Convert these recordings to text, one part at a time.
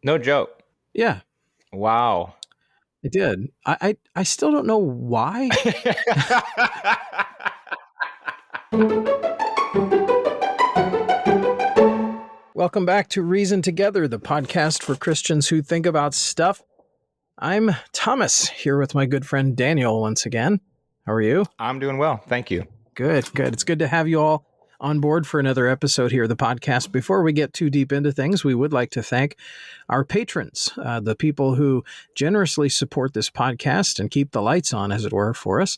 No joke. Yeah, Wow. I did. I still don't know why. Welcome back to Reason Together, the podcast for Christians who think about stuff. I'm Thomas, here with my good friend Daniel once again. How are you? I'm doing well. Thank you. Good. It's good to have you all on board for another episode here of the podcast. Before we get too deep into things, we would like to thank our patrons, the people who generously support this podcast and keep the lights on, as it were, for us.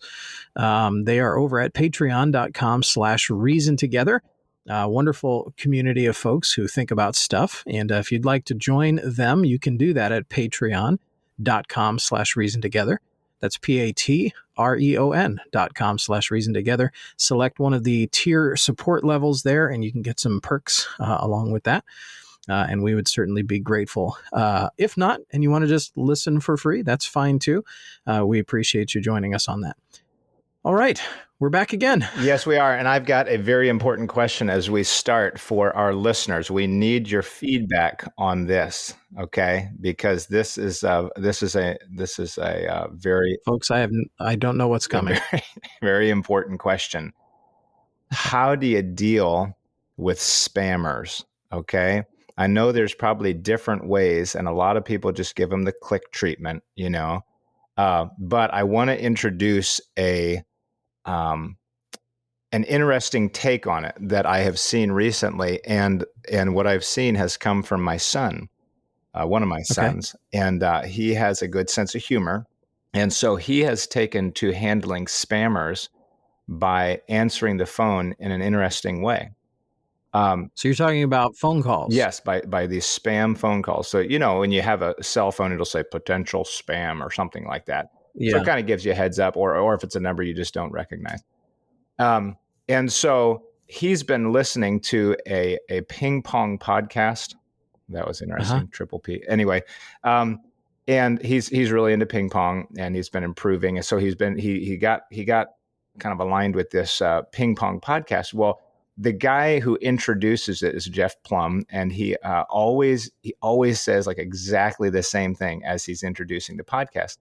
They are over at patreon.com/reasontogether. Wonderful community of folks who think about stuff. And if you'd like to join them, you can do that at patreon.com/reasontogether. That's patreon.com/reasontogether. Select one of the tier support levels there, and you can get some perks along with that. And we would certainly be grateful. If not, and you want to just listen for free, that's fine too. We appreciate you joining us on that. All right, we're back again. Yes, we are. And I've got a very important question as we start for our listeners. We need your feedback on this, okay? Because this is a very Folks, I don't know what's coming. Very, very important question. How do you deal with spammers? Okay. I know there's probably different ways, and a lot of people just give them the click treatment, but I want to introduce an interesting take on it that I have seen recently, and what I've seen has come from my son, one of my sons, and he has a good sense of humor, and so he has taken to handling spammers by answering the phone in an interesting way. So you're talking about phone calls? Yes, by these spam phone calls. So, when you have a cell phone, it'll say potential spam or something like that. Yeah. So it kind of gives you a heads up, or if it's a number you just don't recognize. And so he's been listening to a ping pong podcast. That was interesting. Triple P. Anyway, and he's really into ping pong, and he's been improving. And so he got kind of aligned with this ping pong podcast. Well, the guy who introduces it is Jeff Plum, and he always says like exactly the same thing as he's introducing the podcast.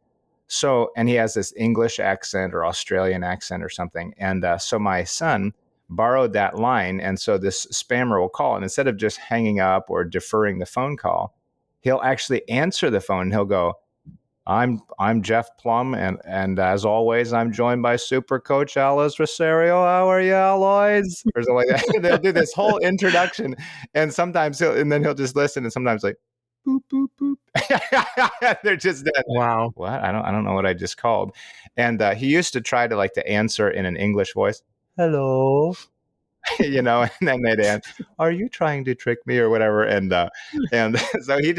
So, and he has this English accent or Australian accent or something. And so my son borrowed that line. And so this spammer will call, and instead of just hanging up or deferring the phone call, he'll actually answer the phone. And he'll go, I'm Jeff Plum, and as always, I'm joined by Super Coach Alice Rosario. How are you, Aloys? Or something like that. They'll do this whole introduction, and sometimes he'll just listen, and sometimes like, boop boop boop. They're just dead. Wow. What? I don't know what I just called. And he used to try to answer in an English voice. Hello. And then they'd answer, are you trying to trick me or whatever? And so he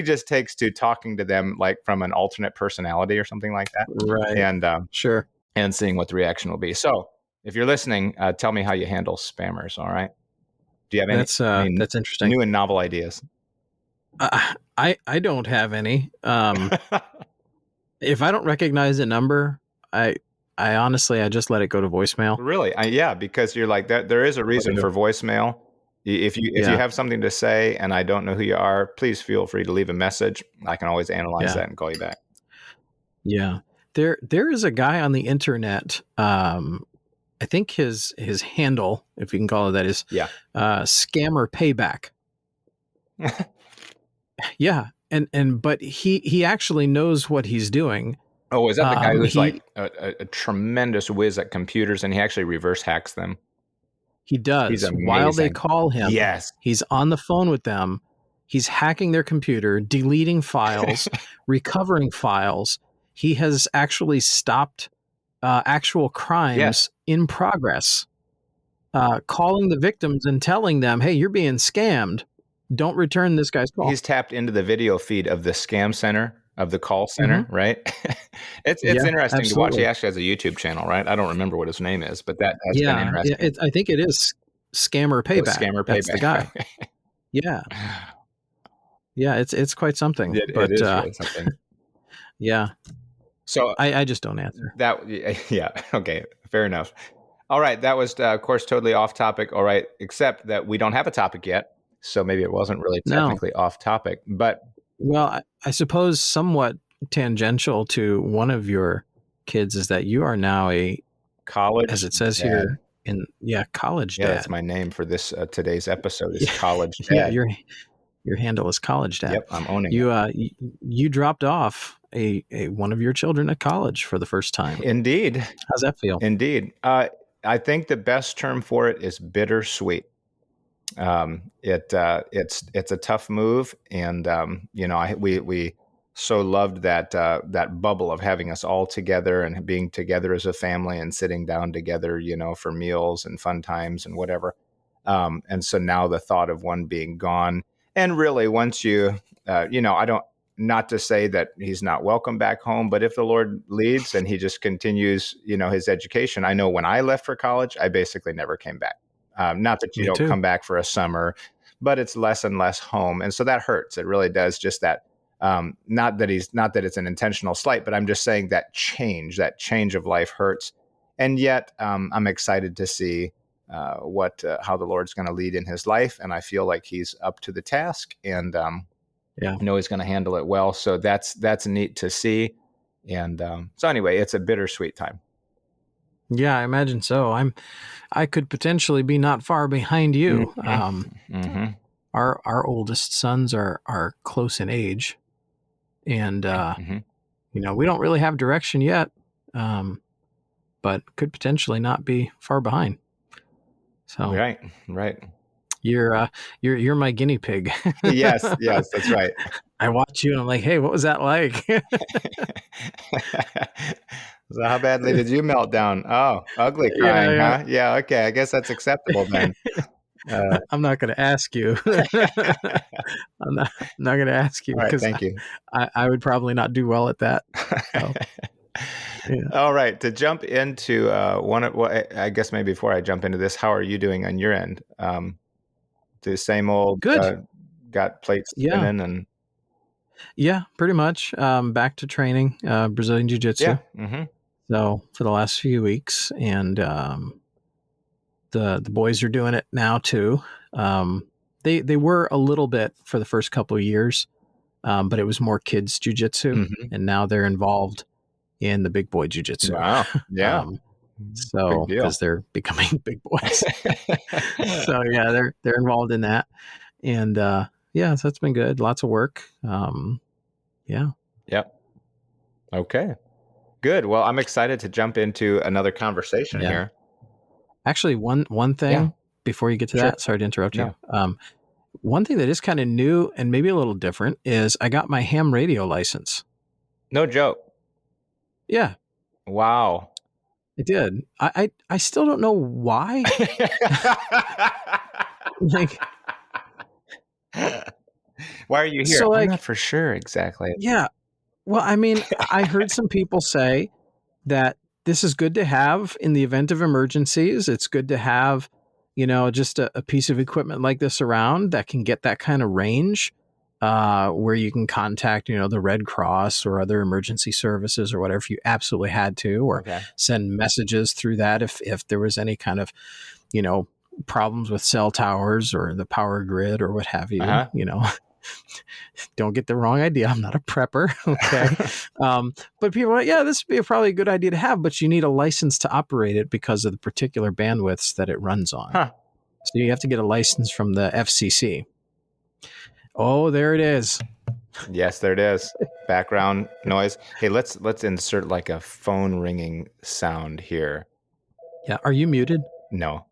just takes to talking to them like from an alternate personality or something like that. Right. And sure. And seeing what the reaction will be. So if you're listening, tell me how you handle spammers. All right. Do you have any? That's interesting. New and novel ideas? I don't have any. If I don't recognize a number, I honestly, I just let it go to voicemail. Really? Yeah, because you're like that. There is a reason for voicemail. If you have something to say and I don't know who you are, please feel free to leave a message. I can always analyze that and call you back. Yeah. There is a guy on the internet. I think his handle, if you can call it that, is Scammer Payback. Yeah. But he actually knows what he's doing. Oh, is that the guy who's like a tremendous whiz at computers, and he actually reverse hacks them? He does. He's amazing. While they call him, yes, he's on the phone with them. He's hacking their computer, deleting files, recovering files. He has actually stopped actual crimes in progress, calling the victims and telling them, hey, you're being scammed. Don't return this guy's call. He's tapped into the video feed of the scam center, of the call center, right? It's interesting to watch. He actually has a YouTube channel, right? I don't remember what his name is, but that has been interesting. I think it is Scammer Payback. Scammer Payback. That's the guy. Yeah. Yeah, it's quite something. It is really something. Yeah. So I just don't answer. Okay. Fair enough. All right. That was, of course, totally off topic. All right. Except that we don't have a topic yet. So maybe it wasn't really technically off topic. But Well, I suppose somewhat tangential to one of your kids is that you are now college as it says dad. here college dad. That's my name for this today's episode is college dad. Yeah, your handle is college dad. Yep, I'm owning it. You dropped off a one of your children at college for the first time. Indeed. How's that feel? Indeed. I think the best term for it is bittersweet. It's a tough move, and we so loved that bubble of having us all together and being together as a family and sitting down together, for meals and fun times and whatever. And so now the thought of one being gone, and really once I don't, not to say that he's not welcome back home, but if the Lord leads and he just continues, his education, I know when I left for college, I basically never came back. Not that you don't come back for a summer, but it's less and less home. And so that hurts. It really does. Just that, not that it's an intentional slight, but I'm just saying that change of life hurts. And yet I'm excited to see how the Lord's going to lead in his life. And I feel like he's up to the task, and I know he's going to handle it well. So that's neat to see. And so anyway, it's a bittersweet time. Yeah, I imagine so. I could potentially be not far behind you. Mm-hmm. Our oldest sons are close in age, and we don't really have direction yet, but could potentially not be far behind. So right. You're my guinea pig. Yes, that's right. I watch you and I'm like, hey, what was that like? So how badly did you melt down? Oh, ugly crying, huh? Yeah, okay. I guess that's acceptable then. I'm not going to ask you. I'm not going to ask you because thank you. I would probably not do well at that. So, All right. To jump into I guess maybe before I jump into this, how are you doing on your end? The same old good. Got plates spinning and pretty much back to training Brazilian Jiu-Jitsu. Yeah. Mm-hmm. So for the last few weeks, and the boys are doing it now too. They were a little bit for the first couple of years, but it was more kids jiu-jitsu, and now they're involved in the big boy jiu-jitsu. Wow. Yeah. So because they're becoming big boys. So yeah, they're involved in that, and so that's been good. Lots of work. Yep. Okay. Good. Well, I'm excited to jump into another conversation here. Actually, one thing before you get to that, sorry to interrupt you. One thing that is kind of new and maybe a little different is I got my ham radio license. No joke. Yeah. Wow. I did. I still don't know why. Why are you here? So, I'm not for sure exactly. Yeah. Well, I mean, I heard some people say that this is good to have in the event of emergencies. It's good to have, just a piece of equipment like this around that can get that kind of range where you can contact, the Red Cross or other emergency services or whatever if you absolutely had to, or send messages through that if there was any kind of, problems with cell towers or the power grid or what have you, Don't get the wrong idea. I'm not a prepper. Okay. But people are like, this would be probably a good idea to have, but you need a license to operate it because of the particular bandwidths that it runs on. So you have to get a license from the FCC. Oh, there it is. Yes, there it is. Background noise. Hey, let's insert like a phone ringing sound here. Yeah. Are you muted? No.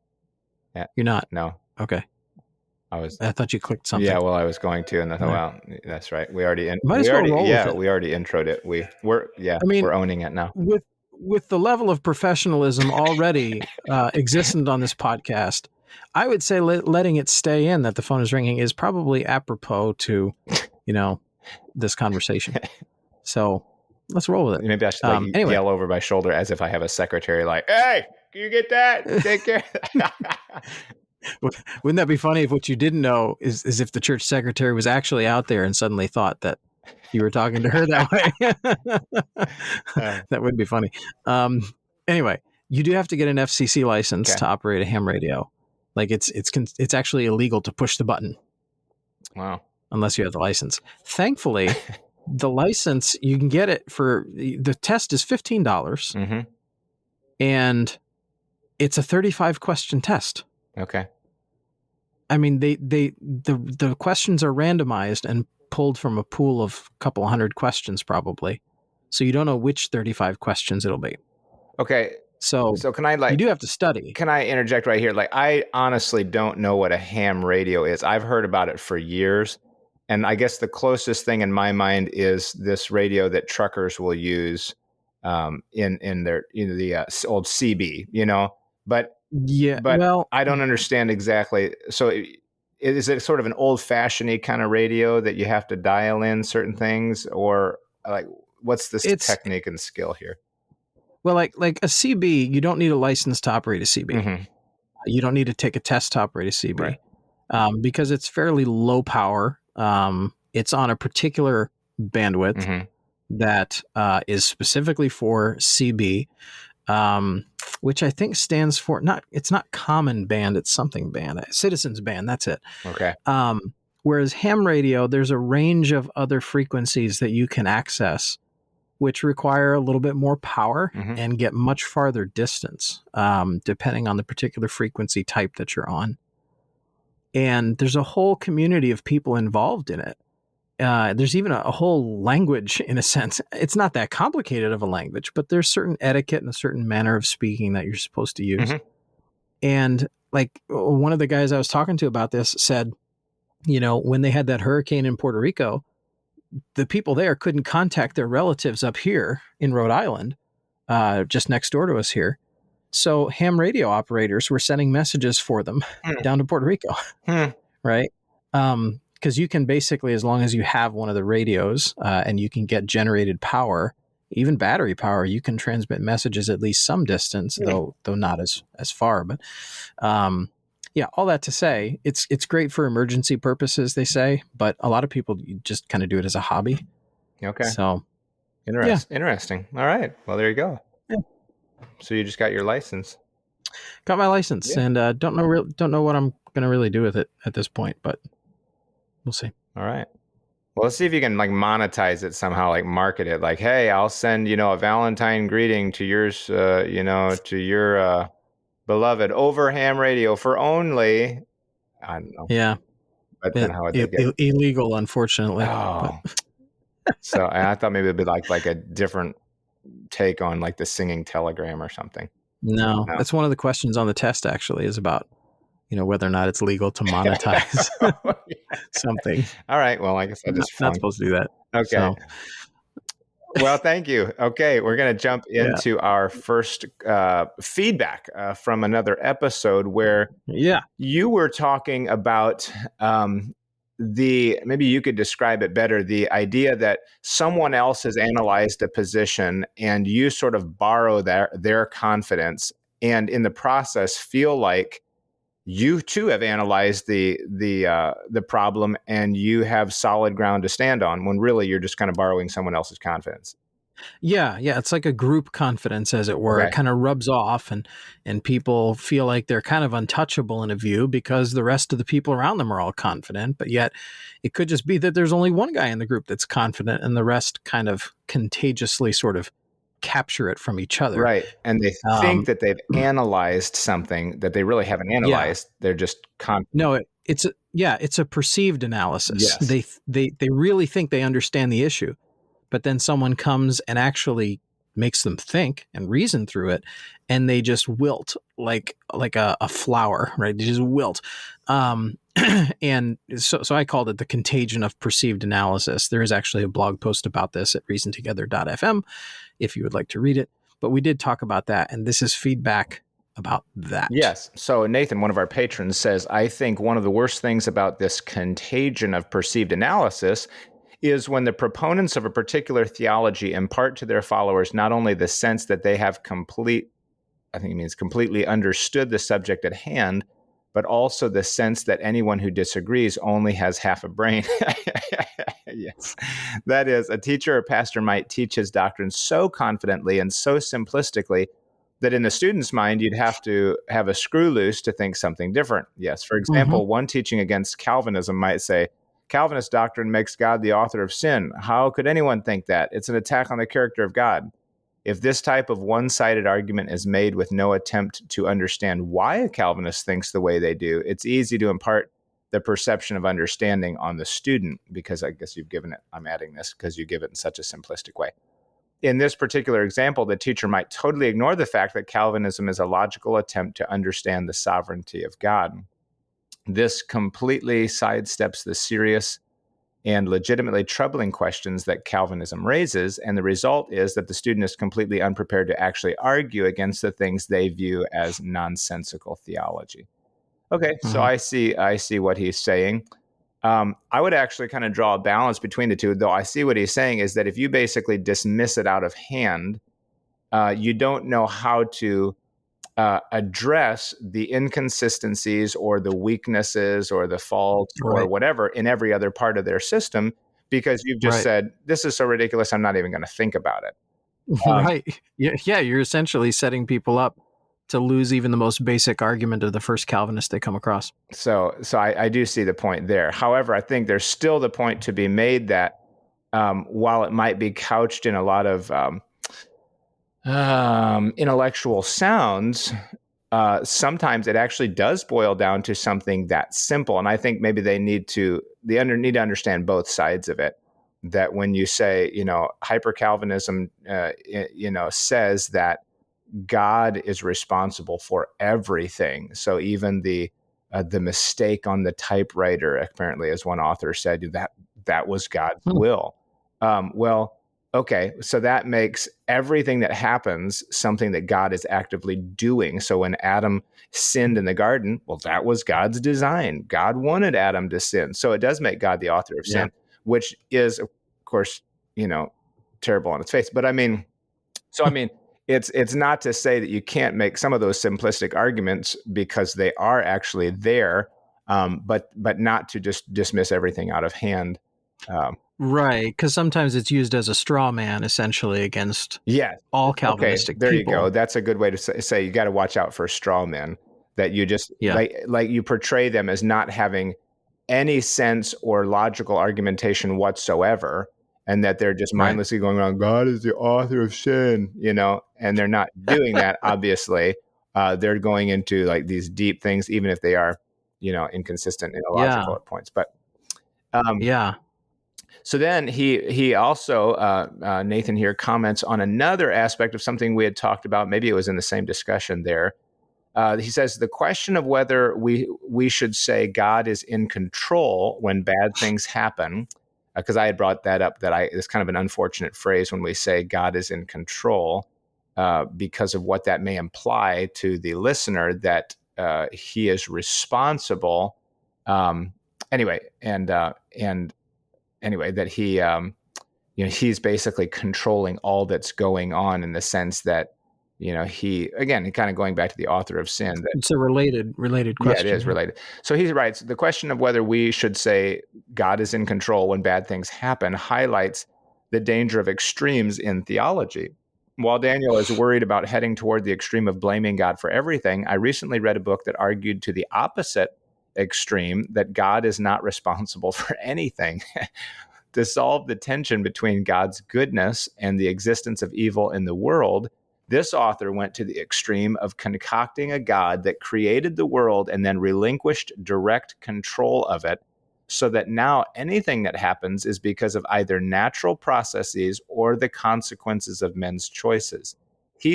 You're not? No. Okay. I thought you clicked something. Yeah, well, I was going to, and I thought, well, that's right. We already we already introed it. We're owning it now. With the level of professionalism already existent on this podcast, I would say letting it stay in that the phone is ringing is probably apropos to, this conversation. So let's roll with it. Maybe I should yell over my shoulder as if I have a secretary, like, "Hey, can you get that? Take care." Wouldn't that be funny if what you didn't know is if the church secretary was actually out there and suddenly thought that you were talking to her that way? That would be funny. Anyway, you do have to get an FCC license to operate a ham radio. Like it's actually illegal to push the button. Wow. unless you have the license. Thankfully, the license, you can get it for, the test is $15, Mm-hmm. and it's a 35 question test. Okay. I mean, the questions are randomized and pulled from a pool of a couple hundred questions probably. So you don't know which 35 questions it'll be. Okay. So can I, like, you do have to study. Can I interject right here? Like, I honestly don't know what a ham radio is. I've heard about it for years. And I guess the closest thing in my mind is this radio that truckers will use in their, the old CB, but Yeah. but Well, I don't understand exactly. So is it sort of an old fashioned kind of radio that you have to dial in certain things, or like what's this technique and skill here? Well, like a CB, you don't need a license to operate a CB. Mm-hmm. You don't need to take a test to operate a CB, right. Because it's fairly low power. It's on a particular bandwidth Mm-hmm. that is specifically for CB, which I think stands for it's not common band, it's something band, citizens band. That's it. Okay. Whereas ham radio, there's a range of other frequencies that you can access, which require a little bit more power Mm-hmm. and get much farther distance, depending on the particular frequency type that you're on. And there's a whole community of people involved in it. There's even a whole language, in a sense. It's not that complicated of a language, but there's certain etiquette and a certain manner of speaking that you're supposed to use. Mm-hmm. And like one of the guys I was talking to about this said, when they had that hurricane in Puerto Rico, the people there couldn't contact their relatives up here in Rhode Island, just next door to us here. So ham radio operators were sending messages for them down to Puerto Rico, right? Because you can basically, as long as you have one of the radios and you can get generated power, even battery power, you can transmit messages at least some distance, though not as far. But yeah, all that to say, it's great for emergency purposes, they say, but a lot of people just kind of do it as a hobby. Okay. So interesting. All right. Well, there you go. Yeah. So you just got your license. Got my license, and don't know what I'm going to really do with it at this point, but we'll see. All right. Well, let's see if you can like monetize it somehow, like market it. Like, hey, I'll send a Valentine greeting to yours, to your beloved over ham radio for only, I don't know. Yeah. But then how would they get illegal, unfortunately. Oh. So I thought maybe it'd be like a different take on like the singing telegram or something. No, that's one of the questions on the test actually, is about whether or not it's legal to monetize something. All right. Well, I guess I just not supposed to do that. Okay. So. Well, thank you. Okay, we're going to jump into our first feedback from another episode where you were talking about maybe you could describe it better, the idea that someone else has analyzed a position and you sort of borrow their confidence, and in the process feel like you too have analyzed the problem and you have solid ground to stand on, when really you're just kind of borrowing someone else's confidence. Yeah. It's like a group confidence, as it were. Okay. It kind of rubs off, and people feel like they're kind of untouchable in a view because the rest of the people around them are all confident. But yet it could just be that there's only one guy in the group that's confident and the rest kind of contagiously sort of capture it from each other. Right. And they think that they've analyzed something that they really haven't analyzed. Yeah. They're just confident. No, it's a perceived analysis. Yes. They really think they understand the issue, but then someone comes and actually makes them think and reason through it, and they just wilt like a flower, right? They just wilt. And so I called it the contagion of perceived analysis. There is actually a blog post about this at reasontogether.fm if you would like to read it. But we did talk about that, and this is feedback about that. Yes. So Nathan, one of our patrons, says, I think one of the worst things about this contagion of perceived analysis is when the proponents of a particular theology impart to their followers not only the sense that they have completely understood the subject at hand, but also the sense that anyone who disagrees only has half a brain. Yes. That is, a teacher or pastor might teach his doctrine so confidently and so simplistically that in the student's mind, you'd have to have a screw loose to think something different. Yes. For example, one teaching against Calvinism might say, Calvinist doctrine makes God the author of sin. How could anyone think that? It's an attack on the character of God. If this type of one-sided argument is made with no attempt to understand why a Calvinist thinks the way they do, it's easy to impart the perception of understanding on the student, because I guess you've given it, I'm adding this because you give it in such a simplistic way. In this particular example, the teacher might totally ignore the fact that Calvinism is a logical attempt to understand the sovereignty of God. This completely sidesteps the serious and legitimately troubling questions that Calvinism raises, and the result is that the student is completely unprepared to actually argue against the things they view as nonsensical theology. Okay, so I see what he's saying. I would actually kind of draw a balance between the two, though I see what he's saying is that if you basically dismiss it out of hand, you don't know how to address the inconsistencies or the weaknesses or the faults or whatever in every other part of their system, because you've just said, this is so ridiculous, I'm not even going to think about it. Right. Yeah, you're essentially setting people up to lose even the most basic argument of the first Calvinist they come across. So I do see the point there. However, I think there's still the point to be made that while it might be couched in a lot of intellectual sounds, sometimes it actually does boil down to something that simple. And I think maybe they need to understand both sides of it. That when you say, hyper Calvinism, says that God is responsible for everything. So even the mistake on the typewriter, apparently, as one author said, that was God's will. Well, okay, so that makes everything that happens something that God is actively doing. So when Adam sinned in the garden, well, that was God's design. God wanted Adam to sin. So it does make God the author of sin, which is, of course, terrible on its face. But I mean, it's not to say that you can't make some of those simplistic arguments, because they are actually there, but not to just dismiss everything out of hand. Right, because sometimes it's used as a straw man, essentially, against all Calvinistic people. There you go. people. That's a good way to say you got to watch out for straw men, that you just like you portray them as not having any sense or logical argumentation whatsoever, and that they're just mindlessly going around, God is the author of sin, and they're not doing that. Obviously, they're going into like these deep things, even if they are, inconsistent and illogical at points. But so then he also, Nathan here comments on another aspect of something we had talked about. Maybe it was in the same discussion there. He says the question of whether we should say God is in control when bad things happen, because I had brought that up, that it's kind of an unfortunate phrase when we say God is in control, because of what that may imply to the listener, that he is responsible. Anyway, that he, he's basically controlling all that's going on, in the sense that, he kind of going back to the author of sin. It's a related question. Yeah, it is related. So he writes, the question of whether we should say God is in control when bad things happen highlights the danger of extremes in theology. While Daniel is worried about heading toward the extreme of blaming God for everything, I recently read a book that argued to the opposite extreme, that God is not responsible for anything. To solve the tension between God's goodness and the existence of evil in the world, this author went to the extreme of concocting a God that created the world and then relinquished direct control of it, so that now anything that happens is because of either natural processes or the consequences of men's choices.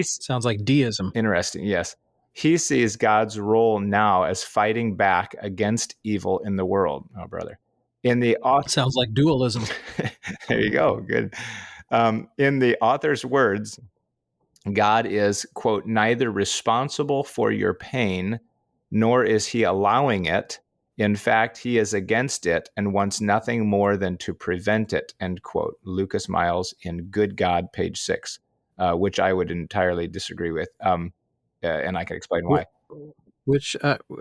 Sounds like deism. Interesting, yes. He sees God's role now as fighting back against evil in the world. Oh, brother. Sounds like dualism. There you go. Good. In the author's words, God is, quote, neither responsible for your pain, nor is he allowing it. In fact, he is against it and wants nothing more than to prevent it, end quote. Lucas Miles in Good God, page 6, which I would entirely disagree with. And I can explain why.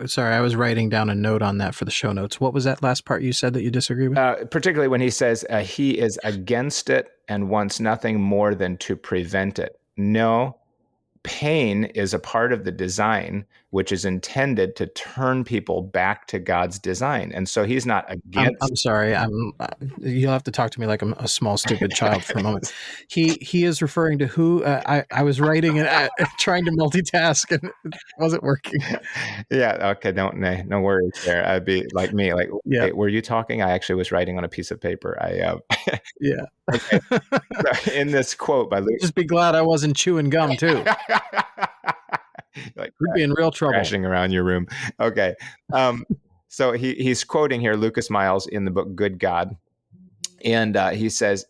Sorry, I was writing down a note on that for the show notes. What was that last part you said that you disagree with? Particularly when he says he is against it and wants nothing more than to prevent it. No, pain is a part of the design, which is intended to turn people back to God's design. And so he's not against. I'm sorry. You'll have to talk to me like I'm a small, stupid child for a moment. He is referring to who I was writing and trying to multitask and it wasn't working. Yeah. Okay. No worries there. I'd be like me, like, yeah. Hey, were you talking? I actually was writing on a piece of paper. Yeah. Okay. In this quote by Luke, just be glad I wasn't chewing gum too. Like we'd be in real trouble. Crashing around your room. Okay. So he's quoting here Lucas Miles in the book Good God. And he says,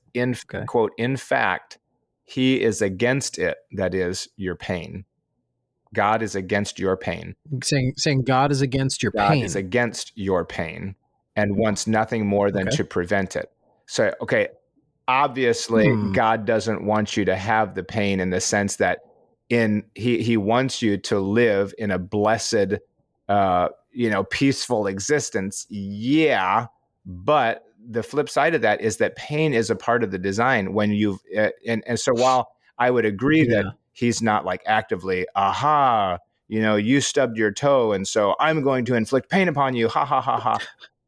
quote, in fact, he is against it, that is, your pain. God is against your pain. Saying God is against your pain. God is against your pain and wants nothing more than to prevent it. So, obviously, God doesn't want you to have the pain in the sense that he wants you to live in a blessed, peaceful existence. Yeah, but the flip side of that is that pain is a part of the design. When you've and so while I would agree that he's not like actively, you stubbed your toe, and so I'm going to inflict pain upon you. Ha ha ha ha.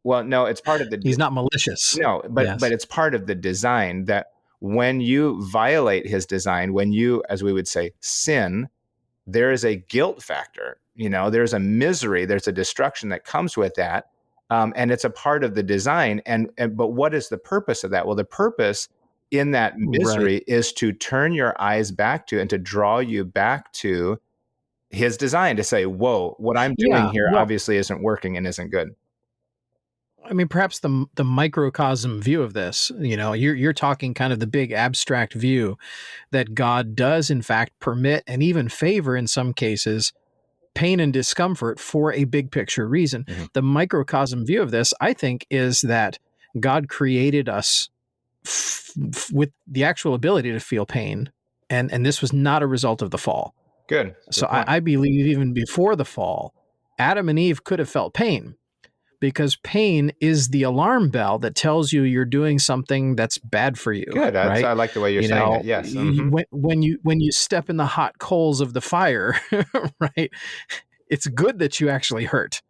Well, no, it's part of the. He's not malicious. No, but it's part of the design that when you violate his design, when you, as we would say, sin, there is a guilt factor. There's a misery, there's a destruction that comes with that, and it's a part of the design. But what is the purpose of that? Well, the purpose in that misery is to turn your eyes back to and to draw you back to his design, to say, whoa, what I'm doing here obviously isn't working and isn't good. I mean, perhaps the microcosm view of this, you're talking kind of the big abstract view that God does in fact permit and even favor in some cases pain and discomfort for a big picture reason. Mm-hmm. The microcosm view of this, I think, is that God created us with the actual ability to feel pain, and this was not a result of the fall. Good. So I believe even before the fall, Adam and Eve could have felt pain, because pain is the alarm bell that tells you you're doing something that's bad for you. Good. Right? I like the way you're saying that. Yes. Mm-hmm. When you step in the hot coals of the fire, right? It's good that you actually hurt,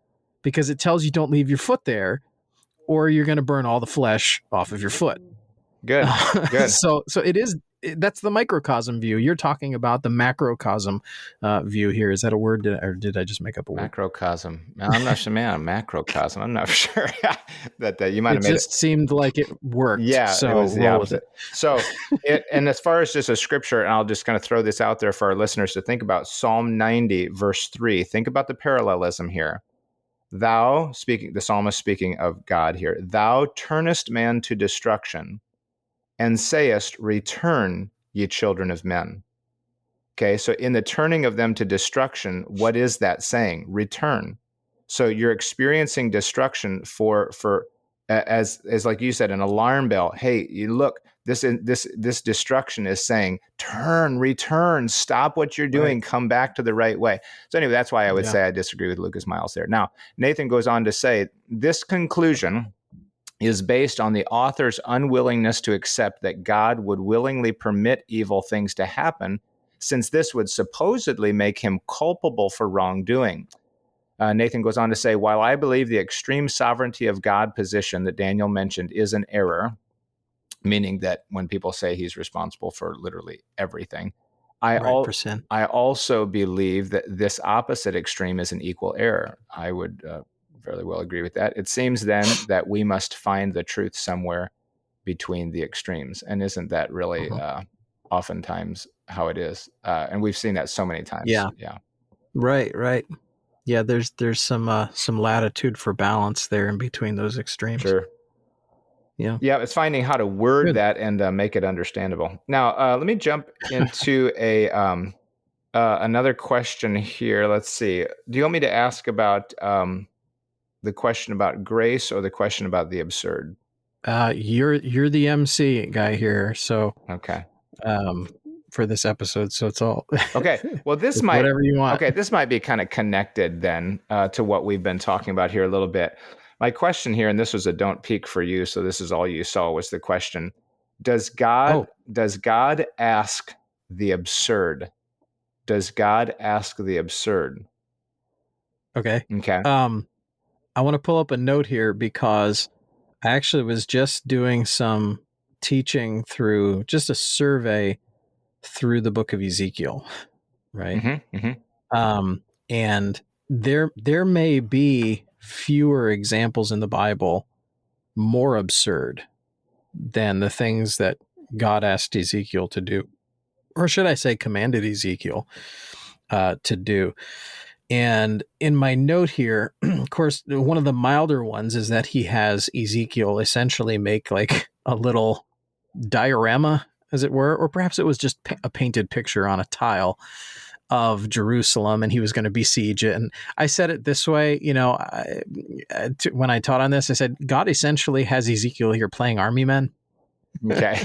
because it tells you don't leave your foot there, or you're going to burn all the flesh off of your foot. Good. Good. So that's the microcosm view. You're talking about the macrocosm view here. Is that a word, or did I just make up a word? Macrocosm. I'm not sure, man. Macrocosm. I'm not sure that you might have made it. It just seemed like it worked. Yeah, so it was the opposite. So, and as far as just a scripture, and I'll just kind of throw this out there for our listeners to think about, Psalm 90, verse 3. Think about the parallelism here. The psalmist speaking of God here, thou turnest man to destruction, and sayest, return, ye children of men. Okay, so in the turning of them to destruction, what is that saying? Return. So you're experiencing destruction for as like you said, an alarm bell. Hey, you look, this destruction is saying, turn, return, stop what you're doing, come back to the right way. So anyway, that's why I would say I disagree with Lucas Miles there. Now, Nathan goes on to say, this conclusion is based on the author's unwillingness to accept that God would willingly permit evil things to happen, since this would supposedly make him culpable for wrongdoing. Nathan goes on to say, while I believe the extreme sovereignty of God position that Daniel mentioned is an error, meaning that when people say he's responsible for literally everything, I also believe that this opposite extreme is an equal error. I would fairly well agree with that. It seems then that we must find the truth somewhere between the extremes. And isn't that really oftentimes how it is? And we've seen that so many times. Yeah. Right. Yeah, there's some latitude for balance there in between those extremes. Sure. Yeah. It's finding how to word that and make it understandable. Now, let me jump into another question here. Let's see. Do you want me to ask about the question about grace or the question about the absurd? You're the MC guy here, so okay. For this episode, so it's all okay. Well, this might whatever you want. Okay, this might be kind of connected then to what we've been talking about here a little bit. My question here, and this was a don't peek for you, so this is all you saw, was the question: Does God ask the absurd? does God ask the absurd? Okay. Okay. I want to pull up a note here because I actually was just doing some teaching through just a survey through the book of Ezekiel, right? Mm-hmm, mm-hmm. And there may be fewer examples in the Bible more absurd than the things that God asked Ezekiel to do, or should I say, commanded Ezekiel to do. And in my note here, of course, one of the milder ones is that he has Ezekiel essentially make like a little diorama, as it were, or perhaps it was just a painted picture on a tile of Jerusalem, and he was going to besiege it. And I said it this way, when I taught on this, I said, God essentially has Ezekiel here playing army men. Okay.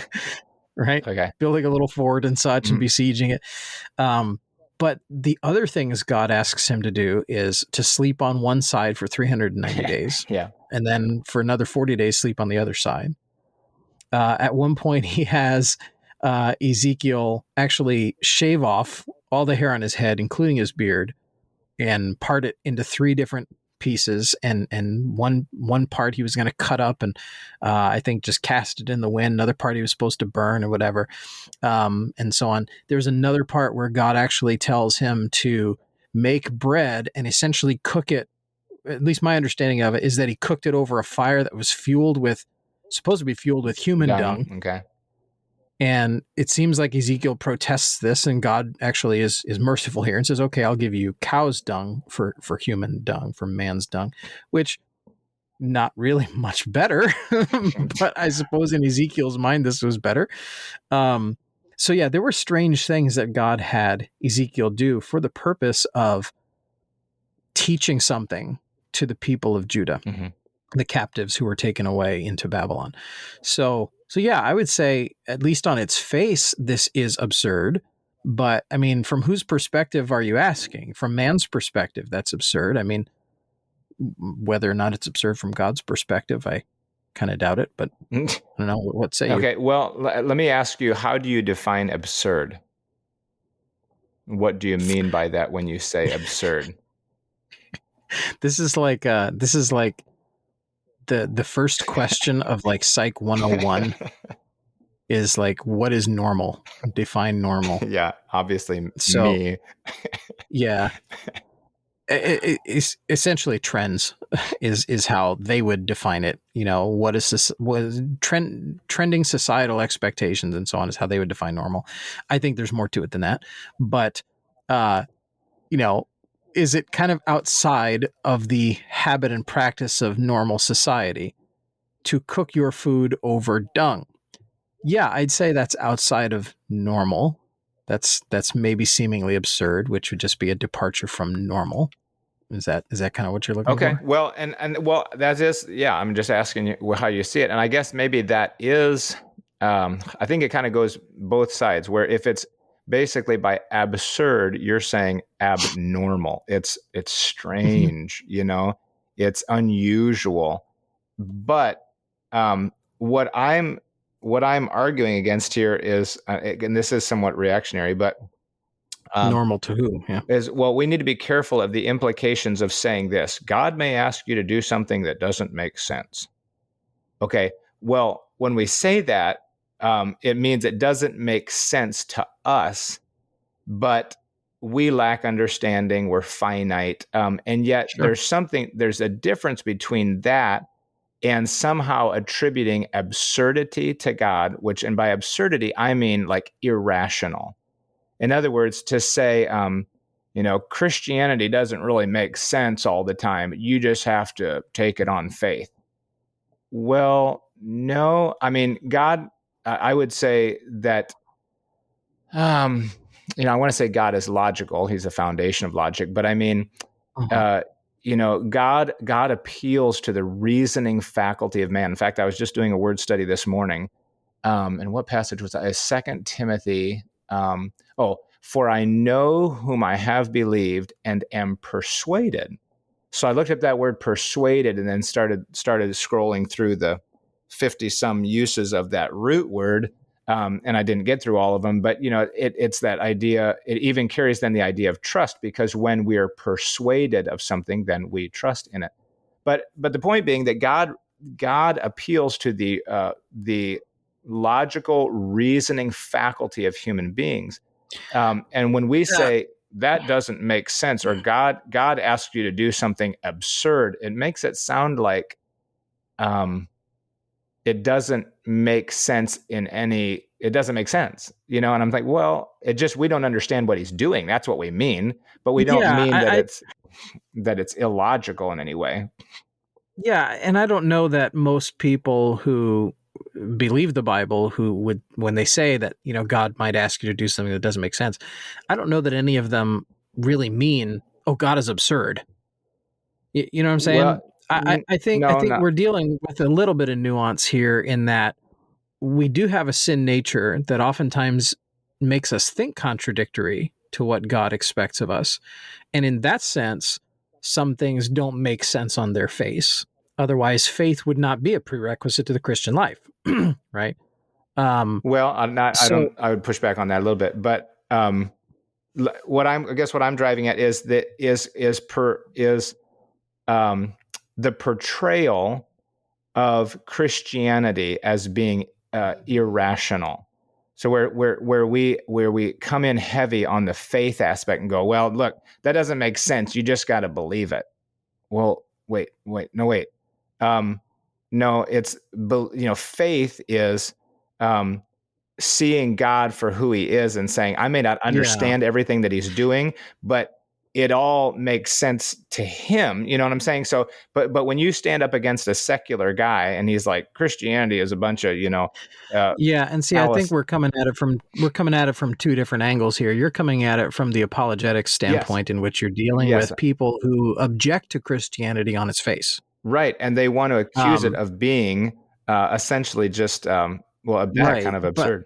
Right? Okay. Building a little fort and such and besieging it. But the other things God asks him to do is to sleep on one side for 390 days. Yeah. And then for another 40 days, sleep on the other side. At one point, he has Ezekiel actually shave off all the hair on his head, including his beard, and part it into 3 different pieces. And one part he was going to cut up and I think just cast it in the wind. Another part he was supposed to burn or whatever, and so on. There's another part where God actually tells him to make bread and essentially cook it. At least my understanding of it is that he cooked it over a fire that was supposed to be fueled with human dung. Okay. And it seems like Ezekiel protests this, and God actually is merciful here and says, okay, I'll give you cow's dung for human dung, for man's dung, which not really much better, but I suppose in Ezekiel's mind, this was better. So yeah, there were strange things that God had Ezekiel do for the purpose of teaching something to the people of Judah, the captives who were taken away into Babylon. So yeah, I would say, at least on its face, this is absurd. But I mean, from whose perspective are you asking? From man's perspective, that's absurd. I mean, whether or not it's absurd from God's perspective, I kind of doubt it, but I don't know. What say you? Okay, well, let me ask you, how do you define absurd? What do you mean by that when you say absurd? This is like the first question of like Psych 101 is like, what is normal? Define normal. Yeah, obviously me. Yeah. It's essentially trends is how they would define it. What is trending societal expectations and so on is how they would define normal. I think there's more to it than that, but is it kind of outside of the habit and practice of normal society to cook your food over dung? Yeah, I'd say that's outside of normal. That's maybe seemingly absurd, which would just be a departure from normal. Is that kind of what you're looking for? Okay. Well, and well, that is, yeah, I'm just asking you how you see it. And I guess maybe that is, I think it kind of goes both sides, where if it's basically by absurd, you're saying abnormal. It's strange, it's unusual. But what I'm arguing against here is, and this is somewhat reactionary, but normal to who? Yeah. Is, well, we need to be careful of the implications of saying this. God may ask you to do something that doesn't make sense. Okay. Well, when we say that, it means it doesn't make sense to us, but we lack understanding. We're finite. And yet there's a difference between that and somehow attributing absurdity to God, and by absurdity, I mean like irrational. In other words, to say, Christianity doesn't really make sense all the time. You just have to take it on faith. Well, no. I mean, God, I would say that, I want to say God is logical. He's the foundation of logic. But I mean, God appeals to the reasoning faculty of man. In fact, I was just doing a word study this morning. And what passage was that? 2 Timothy. For I know whom I have believed and am persuaded. So I looked up that word persuaded and then started scrolling through the 50 some uses of that root word. And I didn't get through all of them, but it's that idea. It even carries then the idea of trust, because when we are persuaded of something, then we trust in it. But the point being that God appeals to the logical reasoning faculty of human beings, and when we say that doesn't make sense, or God asks you to do something absurd, it makes it sound like it doesn't make sense it doesn't make sense, and I'm like, well, we don't understand what he's doing. That's what we mean, but we don't mean that it's illogical in any way. Yeah, and I don't know that most people who believe the Bible, who would, when they say that, God might ask you to do something that doesn't make sense, I don't know that any of them really mean, oh, God is absurd. You know what I'm saying? Well, I think we're dealing with a little bit of nuance here, in that we do have a sin nature that oftentimes makes us think contradictory to what God expects of us. And in that sense, some things don't make sense on their face. Otherwise, faith would not be a prerequisite to the Christian life, right? Well, I would push back on that a little bit, but what I'm driving at is that the portrayal of Christianity as being irrational. So where we come in heavy on the faith aspect and go, well, look, that doesn't make sense. You just got to believe it. Well, wait. No, it's faith is seeing God for who he is and saying, I may not understand everything that he's doing, but it all makes sense to him. You know what I'm saying? So, but when you stand up against a secular guy and he's like, Christianity is a bunch of, and see, I think we're coming at it from two different angles here. You're coming at it from the apologetic standpoint, in which you're dealing with people who object to Christianity on its face. Right. And they want to accuse it of being essentially just, kind of absurd.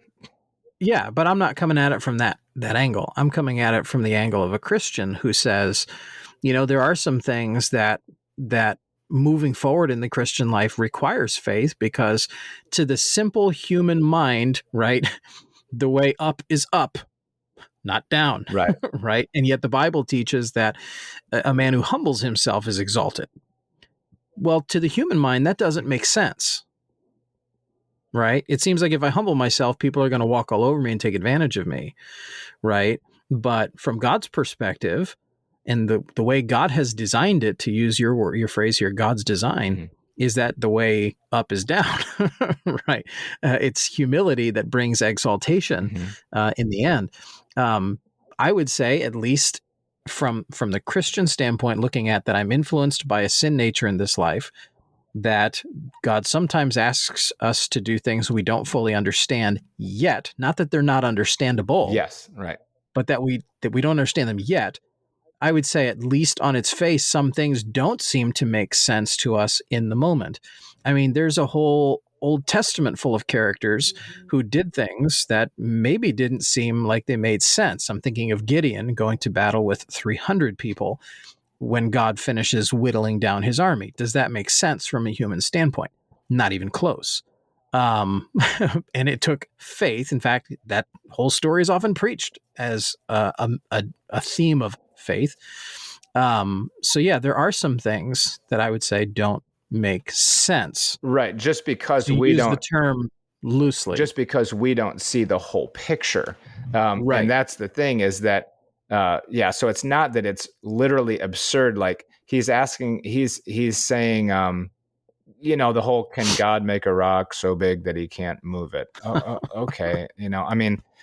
But I'm not coming at it from that angle. I'm coming at it from the angle of a Christian who says, there are some things that moving forward in the Christian life requires faith, because to the simple human mind, right, the way up is up, not down. Right. Right. And yet the Bible teaches that a man who humbles himself is exalted. Well, to the human mind, that doesn't make sense. Right? It seems like if I humble myself, people are going to walk all over me and take advantage of me. Right? But from God's perspective, and the way God has designed it, to use your phrase here, God's design, is that the way up is down. Right? It's humility that brings exaltation in the end. I would say, at least from the Christian standpoint, looking at that, I'm influenced by a sin nature in this life, that God sometimes asks us to do things we don't fully understand yet. Not that they're not understandable. Yes, right. But that we don't understand them yet. I would say, at least on its face, some things don't seem to make sense to us in the moment. I mean, there's a whole Old Testament full of characters who did things that maybe didn't seem like they made sense. I'm thinking of Gideon going to battle with 300 people when God finishes whittling down his army. Does that make sense from a human standpoint? Not even close. And it took faith. In fact, that whole story is often preached as a theme of faith. So yeah, there are some things that I would say don't make sense. Right. Just because we use the term loosely. Just because we don't see the whole picture. Right. And that's the thing, is that so it's not that it's literally absurd. Like he's saying, the whole, can God make a rock so big that he can't move it? Okay.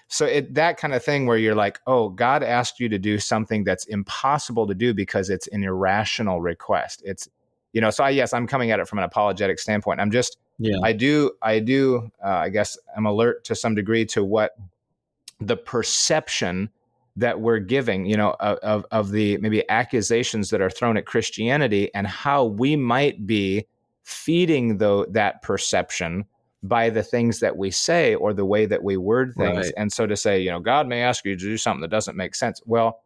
So that kind of thing where you're like, oh, God asked you to do something that's impossible to do because it's an irrational request. It's, I'm coming at it from an apologetic standpoint. I'm just, I guess I'm alert to some degree to what the perception that we're giving, of the maybe accusations that are thrown at Christianity, and how we might be feeding that perception by the things that we say or the way that we word things. Right. And so to say, God may ask you to do something that doesn't make sense. Well,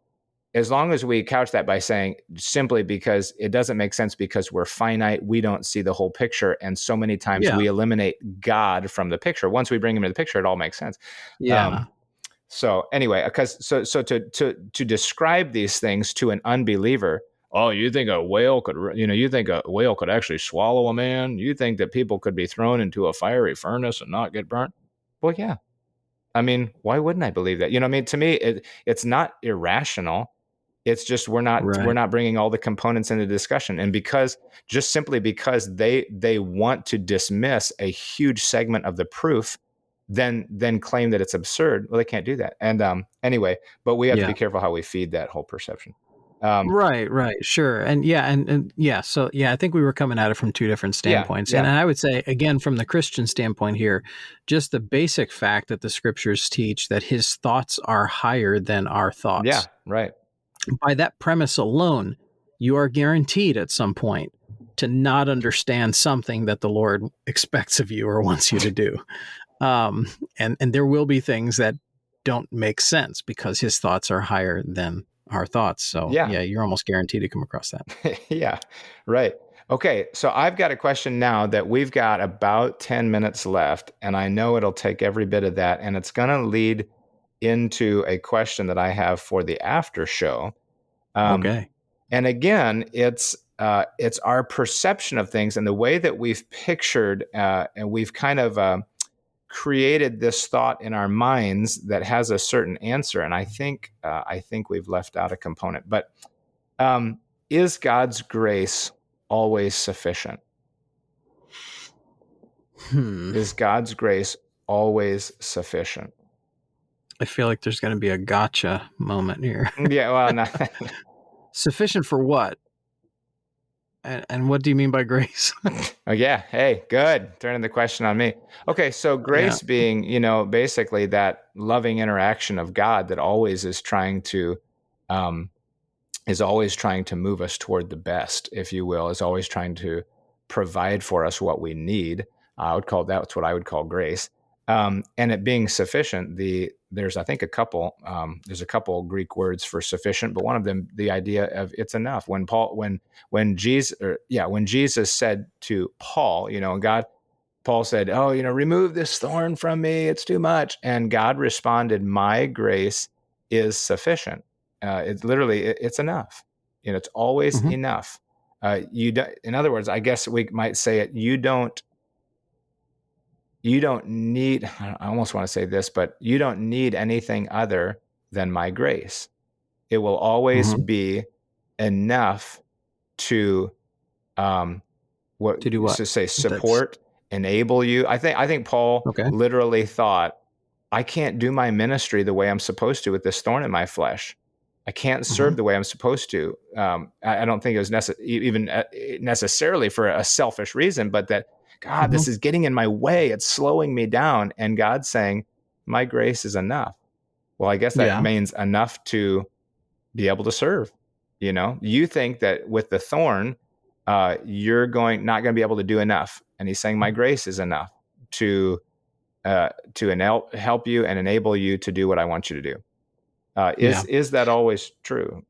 as long as we couch that by saying simply because it doesn't make sense because we're finite, we don't see the whole picture. And so many times we eliminate God from the picture. Once we bring him into the picture, it all makes sense. Yeah. So anyway, because so to describe these things to an unbeliever, oh, you think a whale could, you think a whale could actually swallow a man? You think that people could be thrown into a fiery furnace and not get burnt? Well, yeah. I mean, why wouldn't I believe that? I mean, to me, it's not irrational. It's just we're not bringing all the components into discussion, and simply because they want to dismiss a huge segment of the proof, then claim that it's absurd. Well, they can't do that. And anyway, but we have to be careful how we feed that whole perception. Right, sure, and so I think we were coming at it from two different standpoints, and I would say again from the Christian standpoint here, just the basic fact that the scriptures teach that his thoughts are higher than our thoughts. Yeah, right. By that premise alone, you are guaranteed at some point to not understand something that the Lord expects of you or wants you to do, and there will be things that don't make sense because his thoughts are higher than our thoughts. So you're almost guaranteed to come across that. Yeah, right. Okay. So I've got a question now that we've got about 10 minutes left, and I know it'll take every bit of that. And it's going to lead into a question that I have for the after show. Okay. And again, it's our perception of things and the way that we've pictured, and we've kind of, created this thought in our minds that has a certain answer, and I think we've left out a component. But is God's grace always sufficient? Is God's grace always sufficient? I feel like there's going to be a gotcha moment here. Yeah, well, no. Sufficient for what? And what do you mean by grace? Oh, yeah. Hey, good. Turning the question on me. Okay, so grace being, basically that loving interaction of God that always is trying to move us toward the best, if you will, is always trying to provide for us what we need. That's what I would call grace. And it being sufficient, there's I think a couple Greek words for sufficient, but one of them, the idea of it's enough. When Jesus said to Paul, Paul said, "Oh, remove this thorn from me, it's too much," and God responded, "My grace is sufficient." It's literally it's enough. It's always enough. In other words, I guess we might say it. You don't need, I almost want to say this, but you don't need anything other than my grace. It will always be enough to do what? To say support, enable you. I think Paul literally thought, I can't do my ministry the way I'm supposed to with this thorn in my flesh. I can't serve the way I'm supposed to. I don't think it was necessarily for a selfish reason, but that God, this is getting in my way. It's slowing me down. And God's saying, my grace is enough. Well, I guess that means enough to be able to serve. You think that with the thorn, you're not going to be able to do enough. And he's saying, my grace is enough to help you and enable you to do what I want you to do. Is that always true?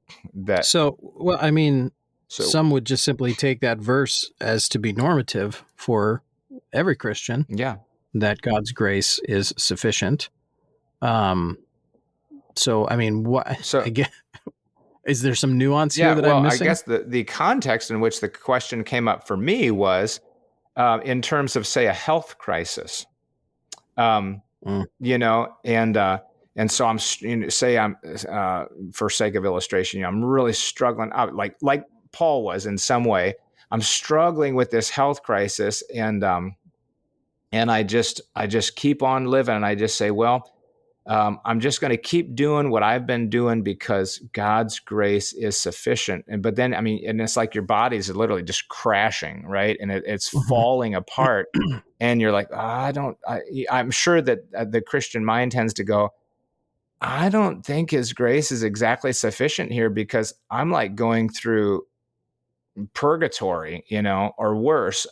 Some would just simply take that verse as to be normative for every Christian. Yeah. That God's grace is sufficient. Again, is there some nuance here that I'm missing? I guess the context in which the question came up for me was in terms of, say, a health crisis. And so I'm, for sake of illustration, I'm really struggling out, like Paul was in some way. I'm struggling with this health crisis, and I just keep on living, and I just say, well, I'm just going to keep doing what I've been doing because God's grace is sufficient. But then, and it's like your body's literally just crashing, right? And it's falling apart, and you're like, I'm sure that the Christian mind tends to go, I don't think his grace is exactly sufficient here because I'm like going through purgatory, or worse.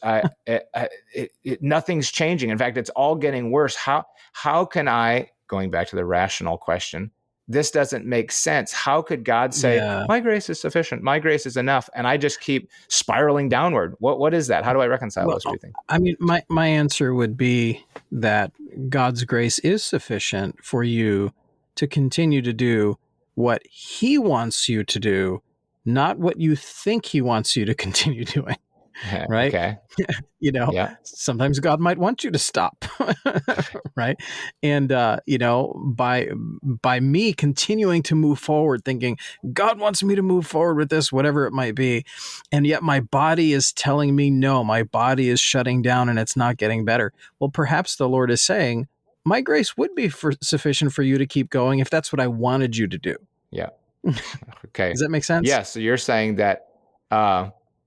Nothing's changing. In fact, it's all getting worse. How can I, going back to the rational question, this doesn't make sense. How could God say, my grace is sufficient, my grace is enough, and I just keep spiraling downward? What is that? How do I reconcile those two things? I mean, my answer would be that God's grace is sufficient for you to continue to do what he wants you to do, not what you think he wants you to continue doing. Right? Okay. Sometimes God might want you to stop, right? And by me continuing to move forward, thinking God wants me to move forward with this, whatever it might be, and yet my body is telling me no, my body is shutting down and it's not getting better. Well, perhaps the Lord is saying, my grace would be sufficient for you to keep going if that's what I wanted you to do. Yeah. Okay. Does that make sense? Yeah. So you're saying that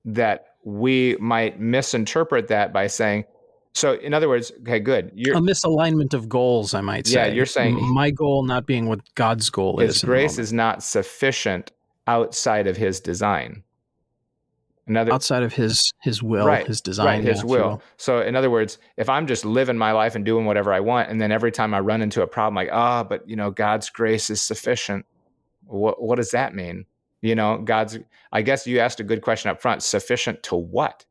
that we might misinterpret that by saying, so in other words, okay, good. A misalignment of goals, I might say. Yeah, you're saying my goal not being what God's goal is. His grace is not sufficient outside of his design. Outside of his will, his design. His will. So in other words, if I'm just living my life and doing whatever I want, and then every time I run into a problem, like, but God's grace is sufficient. What does that mean? I guess you asked a good question up front. Sufficient to what?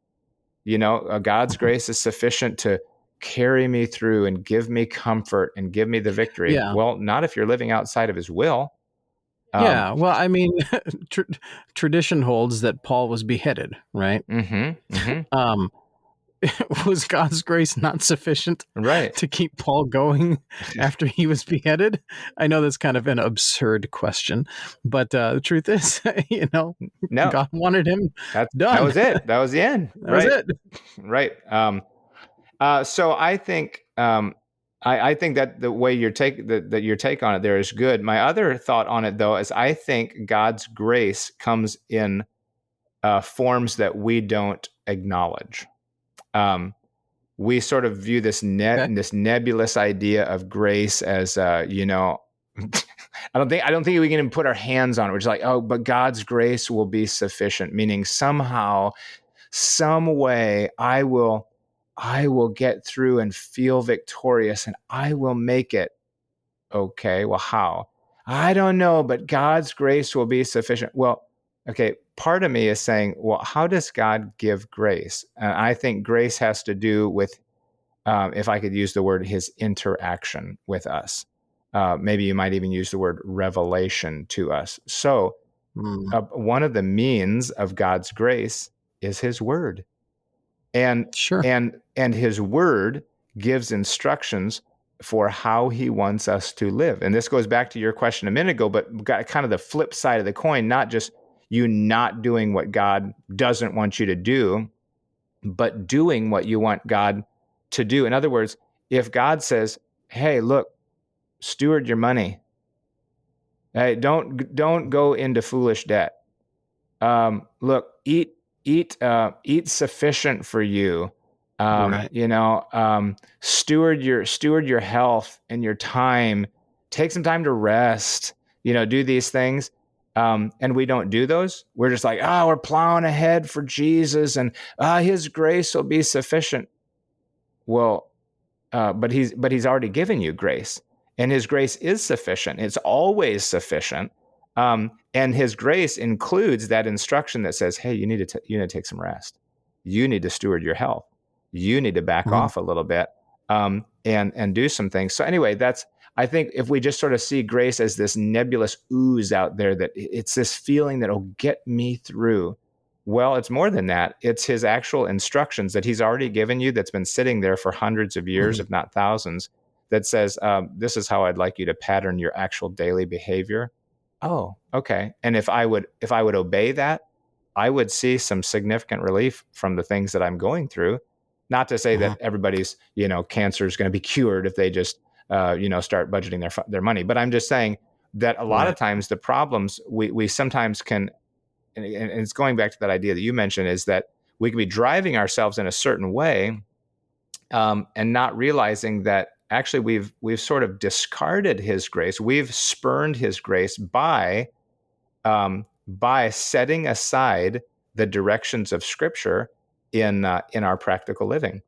God's grace is sufficient to carry me through and give me comfort and give me the victory. Yeah. Well, not if you're living outside of his will. Well, I mean, tradition holds that Paul was beheaded, right? Was God's grace not sufficient to keep Paul going after he was beheaded? I know that's kind of an absurd question, but the truth is, no. God wanted him done. That was it. That was the end. That was it. Right. So I think I think that the way your take on it there is good. My other thought on it, though, is I think God's grace comes in forms that we don't acknowledge. We sort of view this this nebulous idea of grace as I don't think we can even put our hands on it. We're just like, but God's grace will be sufficient, meaning somehow, some way, I will get through and feel victorious, and I will make it. Okay, well, how? I don't know, but God's grace will be sufficient. Well, okay, part of me is saying, well, how does God give grace? And I think grace has to do with, if I could use the word, his interaction with us. Maybe you might even use the word revelation to us. So one of the means of God's grace is his word. And his word gives instructions for how he wants us to live. And this goes back to your question a minute ago, but got kind of the flip side of the coin, not just you not doing what God doesn't want you to do, but doing what you want God to do. In other words, if God says, hey, look, steward your money. Hey, don't go into foolish debt. Look, eat sufficient for you. Steward your health and your time. Take some time to rest. Do these things. And we don't do those. We're just like, we're plowing ahead for Jesus, and his grace will be sufficient. Well, but he's already given you grace, and his grace is sufficient. It's always sufficient. And his grace includes that instruction that says, hey, you need to take some rest. You need to steward your health. You need to back off a little bit, and do some things. So anyway, I think if we just sort of see grace as this nebulous ooze out there, that it's this feeling that will get me through. Well, it's more than that. It's his actual instructions that he's already given you, that's been sitting there for hundreds of years, if not thousands, that says, this is how I'd like you to pattern your actual daily behavior. Oh, okay. And if I would obey that, I would see some significant relief from the things that I'm going through. Not to say that everybody's, cancer is going to be cured if they just, start budgeting their money. But I'm just saying that a lot of times the problems we sometimes can, and it's going back to that idea that you mentioned, is that we can be driving ourselves in a certain way, and not realizing that actually we've sort of discarded his grace. We've spurned his grace by setting aside the directions of Scripture in our practical living,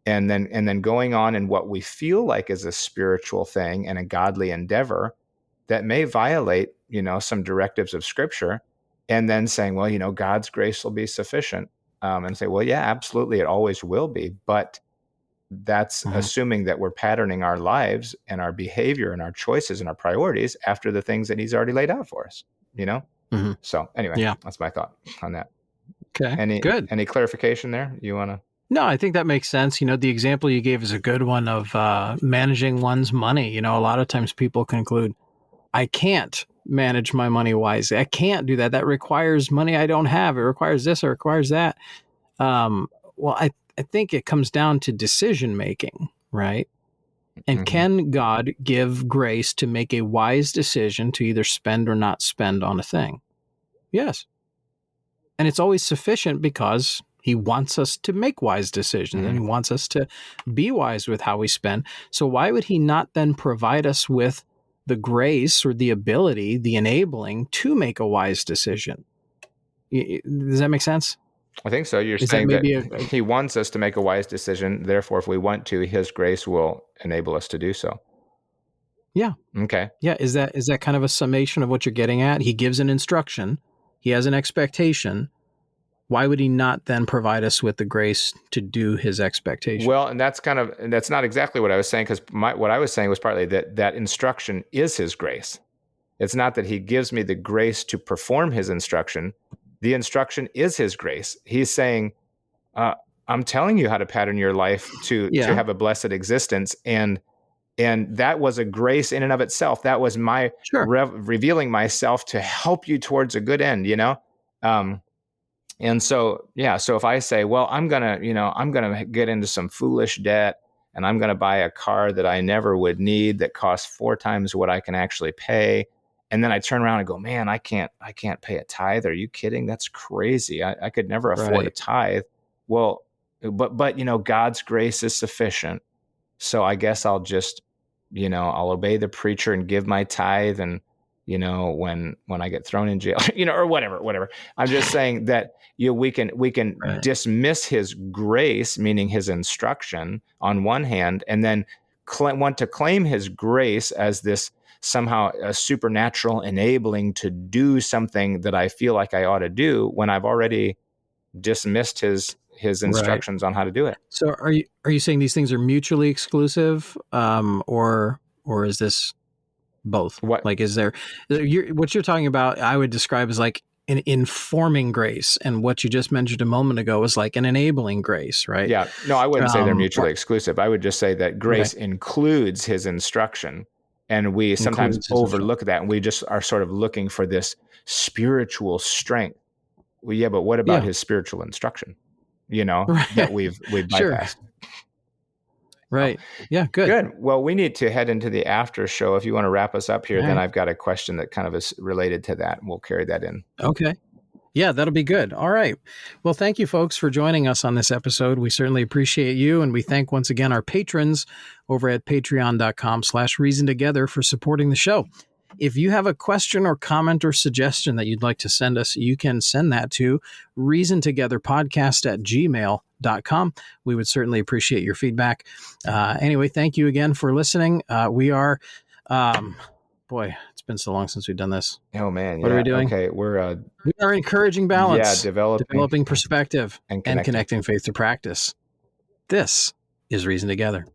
and then going on in what we feel like is a spiritual thing and a godly endeavor, that may violate, some directives of Scripture, and then saying, well, God's grace will be sufficient, and say, well, yeah, absolutely, it always will be, but that's assuming that we're patterning our lives and our behavior and our choices and our priorities after the things that He's already laid out for us, So anyway, that's my thought on that. Okay, good. Any clarification there you want to? No, I think that makes sense. The example you gave is a good one of managing one's money. A lot of times people conclude, I can't manage my money wisely. I can't do that. That requires money I don't have. It requires this, or it requires that. Well, I think it comes down to decision making, right? And can God give grace to make a wise decision to either spend or not spend on a thing? Yes. And it's always sufficient because He wants us to make wise decisions and He wants us to be wise with how we spend. So why would He not then provide us with the grace or the ability, the enabling to make a wise decision? Does that make sense? I think so. You're saying that He wants us to make a wise decision. Therefore, if we want to, His grace will enable us to do so. Yeah. Okay. Yeah. Is that kind of a summation of what you're getting at? He gives an instruction. He has an expectation. Why would He not then provide us with the grace to do His expectation? Well, and that's not exactly what I was saying, because what I was saying was partly that instruction is His grace. It's not that He gives me the grace to perform His instruction. The instruction is His grace. He's saying, I'm telling you how to pattern your life to have a blessed existence. And that was a grace in and of itself. That was my revealing myself to help you towards a good end, And so if I say, well, I'm going to get into some foolish debt, and I'm going to buy a car that I never would need that costs 4 times what I can actually pay. And then I turn around and go, man, I can't pay a tithe. Are you kidding? That's crazy. I could never afford a tithe. Well, but God's grace is sufficient. So I guess I'll just, I'll obey the preacher and give my tithe. And, when I get thrown in jail, or whatever. I'm just saying that, we can dismiss His grace, meaning His instruction, on one hand, and then want to claim His grace as this somehow a supernatural enabling to do something that I feel like I ought to do, when I've already dismissed His instructions on how to do it. So are you saying these things are mutually exclusive, or is this both? What? Like, is there what you're talking about? I would describe as like an informing grace, and what you just mentioned a moment ago was like an enabling grace, right? Yeah. No, I wouldn't say they're mutually exclusive. I would just say that grace includes His instruction. And we sometimes overlook that, and we just are sort of looking for this spiritual strength. Well, yeah, but what about His spiritual instruction? That we've bypassed. Right. Yeah. Good. Good. Well, we need to head into the after show. If you want to wrap us up here, then I've got a question that kind of is related to that, and we'll carry that in. Okay. Yeah, that'll be good. All right. Well, thank you, folks, for joining us on this episode. We certainly appreciate you. And we thank once again our patrons over at patreon.com/reasontogether for supporting the show. If you have a question or comment or suggestion that you'd like to send us, you can send that to reasontogetherpodcast@gmail.com. We would certainly appreciate your feedback. Anyway, thank you again for listening. We are, boy, it's been so long since we've done this. Oh man. What are we doing? Okay. We are encouraging balance. Yeah. Developing perspective and connecting faith to practice. This is Reason Together.